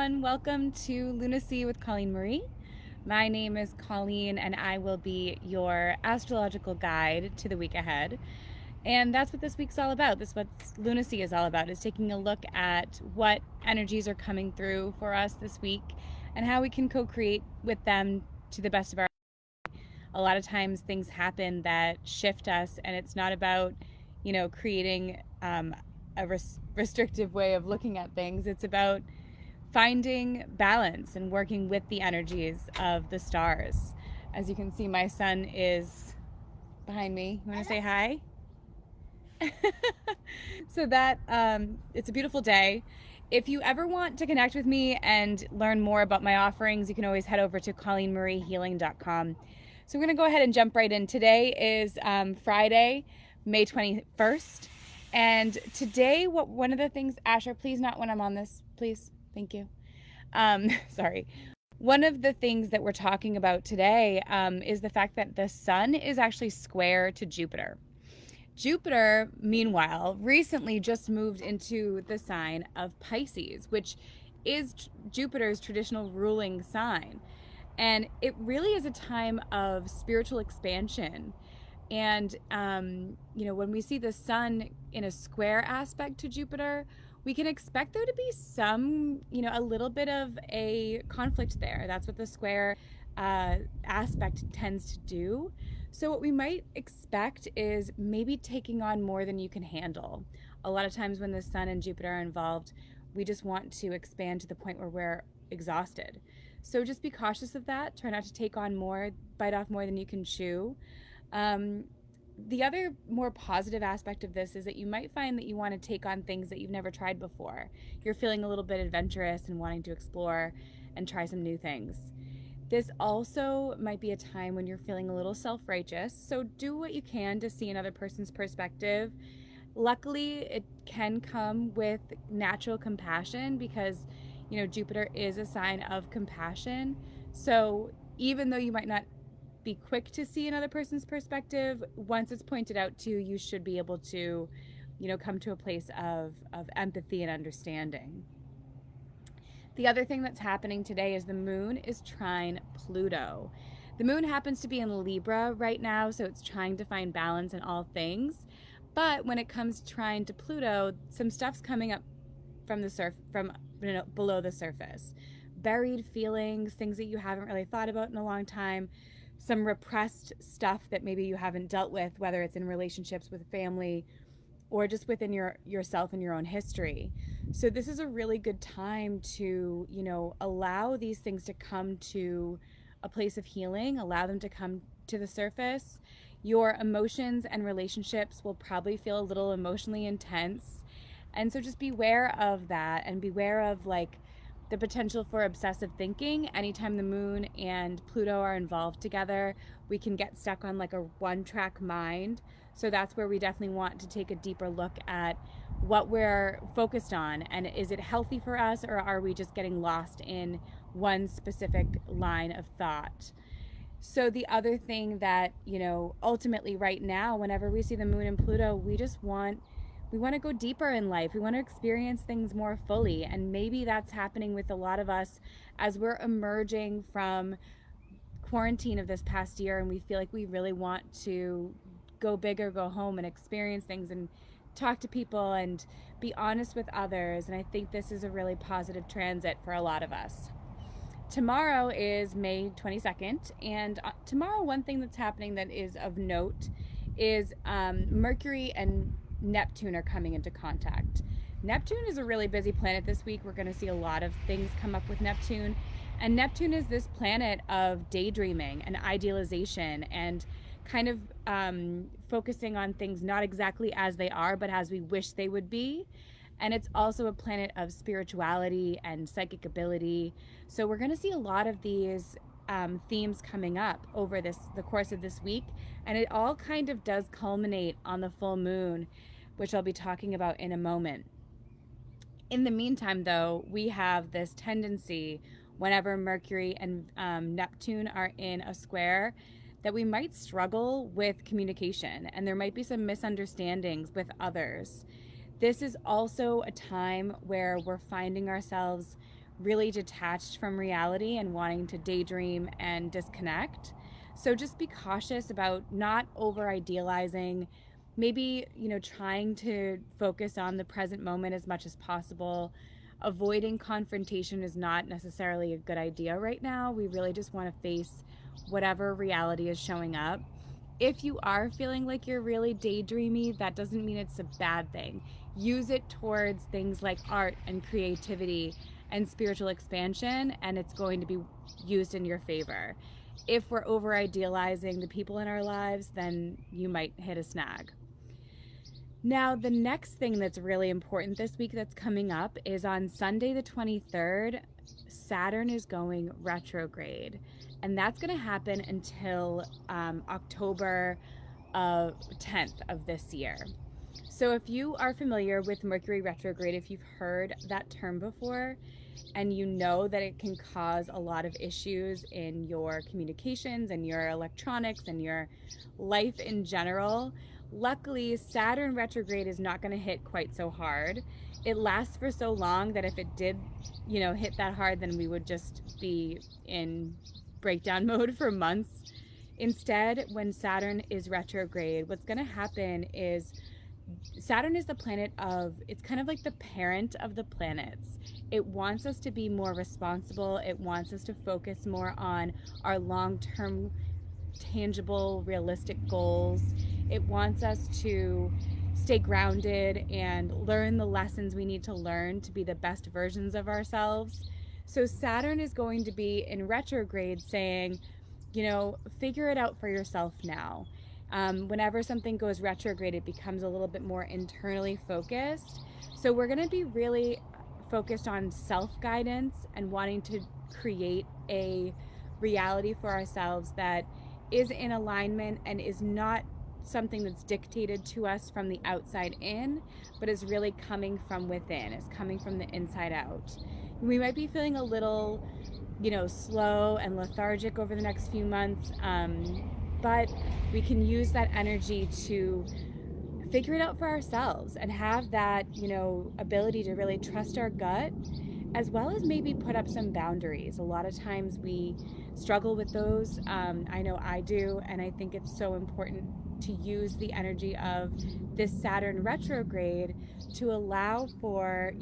everyone. Welcome to Lunacy with Colleen Marie. My name is Colleen and I will be your astrological guide to the week ahead. And that's what this week's all about. This is what Lunacy is all about, is taking a look at what energies are coming through for us this week and how we can co-create with them to the best of our ability. A lot of times things happen that shift us, and it's not about, creating a restrictive way of looking at things. It's about finding balance and working with the energies of the stars. As you can see, my son is behind me. You want to say hi? So that it's a beautiful day. If you ever want to connect with me and learn more about my offerings, you can always head over to ColleenMarieHealing.com. So we're going to go ahead and jump right in. Today is Friday, May 21st. And today, one of the things, Asher, please not when I'm on this, please. Thank you. Sorry. One of the things that we're talking about today is the fact that the sun is actually square to Jupiter. Jupiter, meanwhile, recently just moved into the sign of Pisces, which is Jupiter's traditional ruling sign. And it really is a time of spiritual expansion. And, when we see the sun in a square aspect to Jupiter, we can expect there to be some, a little bit of a conflict there. That's what the square aspect tends to do. So what we might expect is maybe taking on more than you can handle. A lot of times when the sun and Jupiter are involved, we just want to expand to the point where we're exhausted. So just be cautious of that. Try not to take on more, bite off more than you can chew. The other more positive aspect of this is that you might find that you want to take on things that you've never tried before. You're feeling a little bit adventurous and wanting to explore and try some new things. This also might be a time when you're feeling a little self-righteous, so do what you can to see another person's perspective. Luckily, it can come with natural compassion because, Jupiter is a sign of compassion. So even though you might not be quick to see another person's perspective, once it's pointed out to you, you should be able to, come to a place of empathy and understanding. The other thing that's happening today is the moon is trine Pluto. The moon happens to be in Libra right now, so it's trying to find balance in all things. But when it comes trine to Pluto, some stuff's coming up from below the surface. Buried feelings, things that you haven't really thought about in a long time, some repressed stuff that maybe you haven't dealt with, whether it's in relationships with family or just within yourself and your own history. So this is a really good time to, allow these things to come to a place of healing, allow them to come to the surface. Your emotions and relationships will probably feel a little emotionally intense. And so just beware of that, and beware of the potential for obsessive thinking. Anytime the moon and Pluto are involved together, we can get stuck on a one-track mind. So that's where we definitely want to take a deeper look at what we're focused on, and is it healthy for us, or are we just getting lost in one specific line of thought? So the other thing that, ultimately right now, whenever we see the moon and Pluto, we want to go deeper in life. We want to experience things more fully. And maybe that's happening with a lot of us as we're emerging from quarantine of this past year, and we feel like we really want to go big or go home and experience things and talk to people and be honest with others. And I think this is a really positive transit for a lot of us. Tomorrow is May 22nd, and tomorrow one thing that's happening that is of note is Mercury and Neptune are coming into contact. Neptune is a really busy planet this week. We're going to see a lot of things come up with Neptune. And Neptune is this planet of daydreaming and idealization and kind of focusing on things not exactly as they are, but as we wish they would be. And it's also a planet of spirituality and psychic ability. So we're going to see a lot of these themes coming up over the course of this week. And it all kind of does culminate on the full moon, which I'll be talking about in a moment. In the meantime, though, we have this tendency whenever Mercury and Neptune are in a square that we might struggle with communication, and there might be some misunderstandings with others. This is also a time where we're finding ourselves really detached from reality and wanting to daydream and disconnect. So just be cautious about not over idealizing, maybe, trying to focus on the present moment as much as possible. Avoiding confrontation is not necessarily a good idea right now. We really just want to face whatever reality is showing up. If you are feeling like you're really daydreamy, that doesn't mean it's a bad thing. Use it towards things like art and creativity and spiritual expansion, and it's going to be used in your favor. If we're over idealizing the people in our lives, then you might hit a snag. Now, the next thing that's really important this week that's coming up is on Sunday the 23rd, Saturn is going retrograde. And that's going to happen until October 10th of this year. So if you are familiar with Mercury retrograde, if you've heard that term before, and you know that it can cause a lot of issues in your communications and your electronics and your life in general, luckily Saturn retrograde is not going to hit quite so hard. It lasts for so long that if it did, hit that hard, then we would just be in breakdown mode for months. Instead, when Saturn is retrograde, what's going to happen is Saturn is the planet it's kind of like the parent of the planets. It wants us to be more responsible. It wants us to focus more on our long-term, tangible, realistic goals. It wants us to stay grounded and learn the lessons we need to learn to be the best versions of ourselves. So Saturn is going to be in retrograde saying, figure it out for yourself now. Whenever something goes retrograde, it becomes a little bit more internally focused. So we're going to be really focused on self-guidance and wanting to create a reality for ourselves that is in alignment and is not something that's dictated to us from the outside in, but is really coming from within. It's coming from the inside out. We might be feeling a little, slow and lethargic over the next few months, but we can use that energy to figure it out for ourselves and have that, ability to really trust our gut, as well as maybe put up some boundaries. A lot of times we struggle with those. I know I do, and I think it's so important to use the energy of this Saturn retrograde to allow for,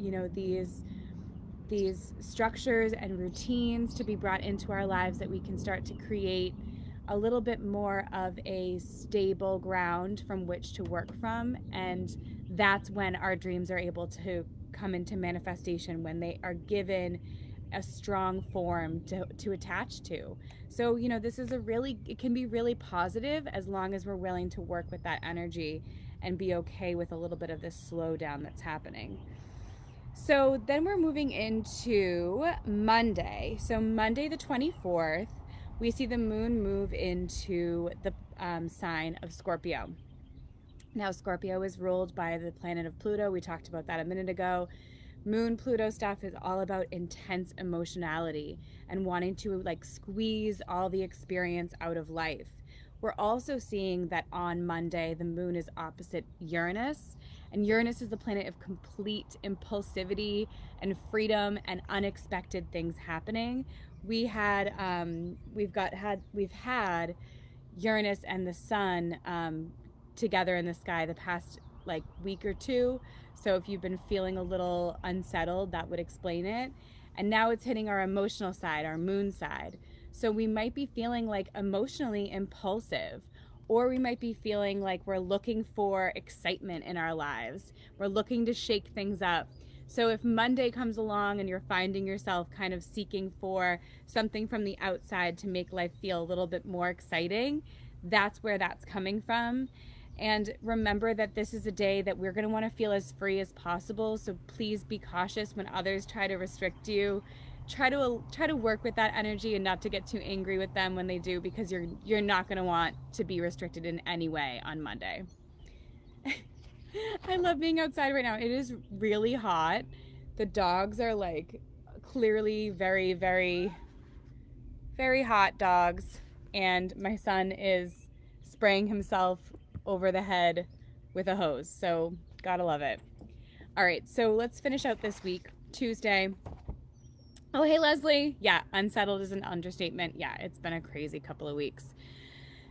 these structures and routines to be brought into our lives, that we can start to create a little bit more of a stable ground from which to work from. And that's when our dreams are able to come into manifestation, when they are given a strong form to attach to. So, this is it can be really positive as long as we're willing to work with that energy and be okay with a little bit of this slowdown that's happening. So then we're moving into Monday. So Monday the 24th, we see the moon move into the sign of Scorpio. Now, Scorpio is ruled by the planet of Pluto. We talked about that a minute ago. Moon Pluto stuff is all about intense emotionality and wanting to squeeze all the experience out of life. We're also seeing that on Monday, the moon is opposite Uranus, and Uranus is the planet of complete impulsivity and freedom and unexpected things happening. We've had Uranus and the sun together in the sky the past week or two. So if you've been feeling a little unsettled, that would explain it. And now it's hitting our emotional side, our moon side. So we might be feeling emotionally impulsive, or we might be feeling like we're looking for excitement in our lives. We're looking to shake things up. So if Monday comes along and you're finding yourself kind of seeking for something from the outside to make life feel a little bit more exciting, that's where that's coming from. And remember that this is a day that we're going to want to feel as free as possible. So please be cautious when others try to restrict you. Try to work with that energy and not to get too angry with them when they do, because you're not going to want to be restricted in any way on Monday. I love being outside right now. It is really hot. The dogs are clearly very, very, very hot dogs. And my son is spraying himself over the head with a hose. So gotta love it. All right, so let's finish out this week. Tuesday, Oh, hey, Leslie. Yeah, unsettled is an understatement. Yeah, it's been a crazy couple of weeks.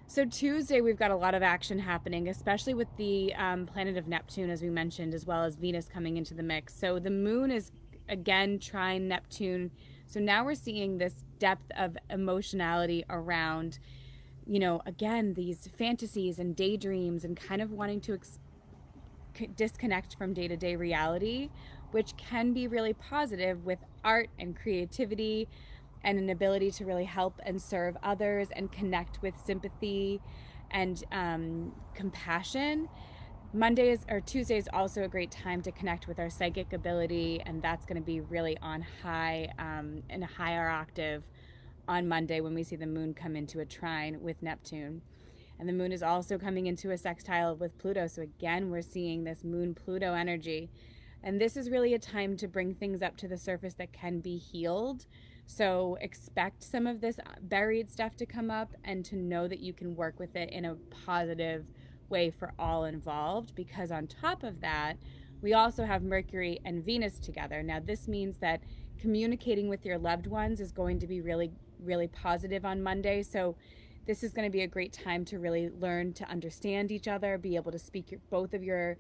So Tuesday, we've got a lot of action happening, especially with the planet of Neptune, as we mentioned, as well as Venus coming into the mix. So the moon is again trine Neptune. So now we're seeing this depth of emotionality around, again, these fantasies and daydreams and kind of wanting to disconnect from day to day reality, which can be really positive with art and creativity and an ability to really help and serve others and connect with sympathy and compassion. Mondays or Tuesday is also a great time to connect with our psychic ability, and that's going to be really on high, in a higher octave on Monday when we see the moon come into a trine with Neptune. And the moon is also coming into a sextile with Pluto. So again, we're seeing this moon Pluto energy. And this is really a time to bring things up to the surface that can be healed. So expect some of this buried stuff to come up and to know that you can work with it in a positive way for all involved. Because on top of that, we also have Mercury and Venus together. Now, this means that communicating with your loved ones is going to be really, really positive on Monday. So this is going to be a great time to really learn to understand each other, be able to speak both of your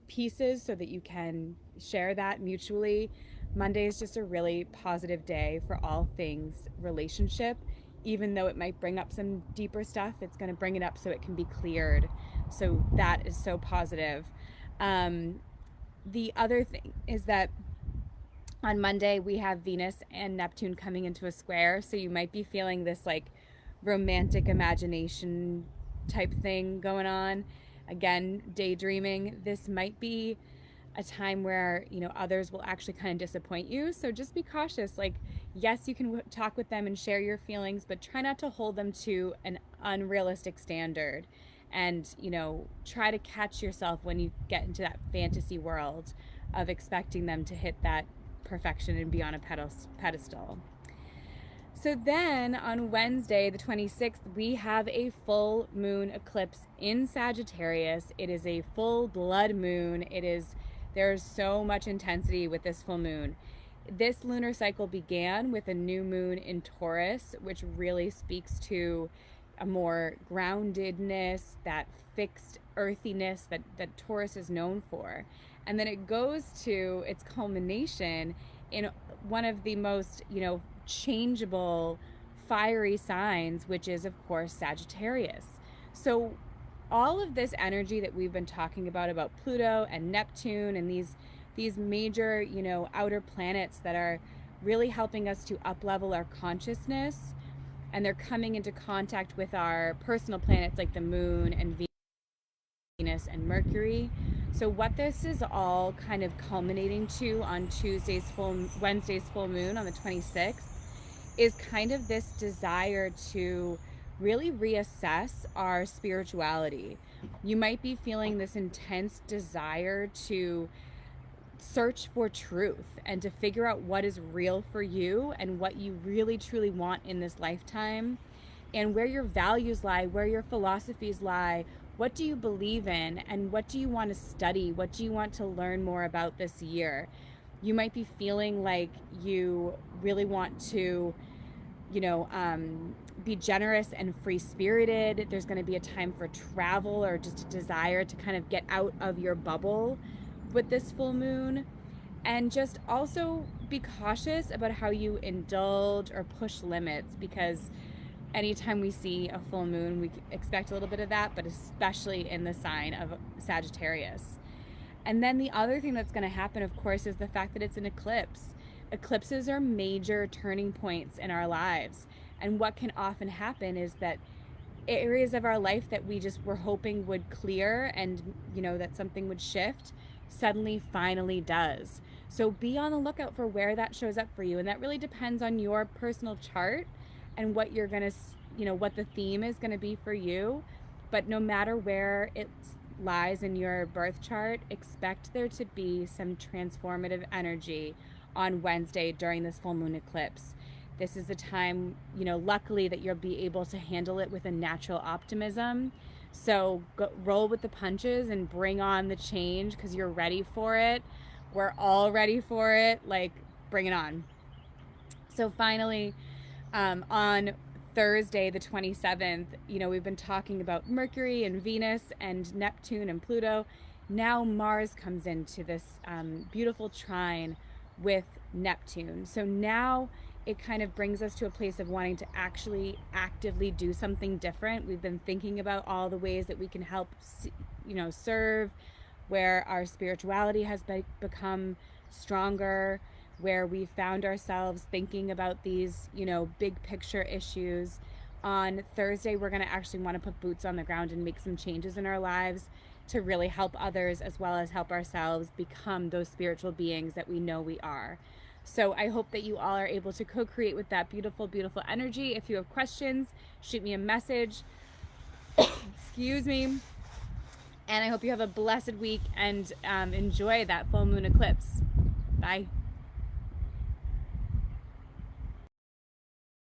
pieces so that you can share that mutually. Monday is just a really positive day for all things relationship. Even though it might bring up some deeper stuff, it's going to bring it up so it can be cleared. So that is so positive. The other thing is that on Monday we have Venus and Neptune coming into a square. So you might be feeling this like romantic imagination type thing going on. Again, daydreaming. This might be a time where, others will actually kind of disappoint you. So just be cautious. Like, yes, you can talk with them and share your feelings, but try not to hold them to an unrealistic standard. And, try to catch yourself when you get into that fantasy world of expecting them to hit that perfection and be on a pedestal. So then on Wednesday, the 26th, we have a full moon eclipse in Sagittarius. It is a full blood moon. There's so much intensity with this full moon. This lunar cycle began with a new moon in Taurus, which really speaks to a more groundedness, that fixed earthiness that Taurus is known for. And then it goes to its culmination in one of the most, changeable, fiery signs, which is, of course, Sagittarius. So all of this energy that we've been talking about Pluto and Neptune and these major, outer planets that are really helping us to up-level our consciousness, and they're coming into contact with our personal planets like the moon and Venus and Mercury. So what this is all kind of culminating to on Wednesday's full moon on the 26th is kind of this desire to really reassess our spirituality. You might be feeling this intense desire to search for truth and to figure out what is real for you and what you really truly want in this lifetime, and where your values lie, where your philosophies lie. What do you believe in, and what do you want to study? What do you want to learn more about this year? You might be feeling like you really want to, be generous and free-spirited. There's going to be a time for travel or just a desire to kind of get out of your bubble with this full moon. And just also be cautious about how you indulge or push limits, because anytime we see a full moon, we expect a little bit of that, but especially in the sign of Sagittarius. And then the other thing that's going to happen, of course, is the fact that it's an eclipse. Eclipses are major turning points in our lives. And what can often happen is that areas of our life that we just were hoping would clear and, that something would shift, suddenly finally does. So be on the lookout for where that shows up for you. And that really depends on your personal chart and what you're going to, what the theme is going to be for you. But no matter where it lies in your birth chart, expect there to be some transformative energy on Wednesday during this full moon eclipse. This is a time, luckily, that you'll be able to handle it with a natural optimism. So roll with the punches and bring on the change, because you're ready for it. We're all ready for it. Like, bring it on. So finally, on Thursday, the 27th, we've been talking about Mercury and Venus and Neptune and Pluto. Now Mars comes into this beautiful trine with Neptune. So now it kind of brings us to a place of wanting to actually actively do something different. We've been thinking about all the ways that we can help, serve, where our spirituality has become stronger, where we found ourselves thinking about these, big picture issues. On Thursday, we're going to actually want to put boots on the ground and make some changes in our lives to really help others as well as help ourselves become those spiritual beings that we know we are. So I hope that you all are able to co-create with that beautiful, beautiful energy. If you have questions, shoot me a message. Excuse me. And I hope you have a blessed week and enjoy that full moon eclipse. Bye.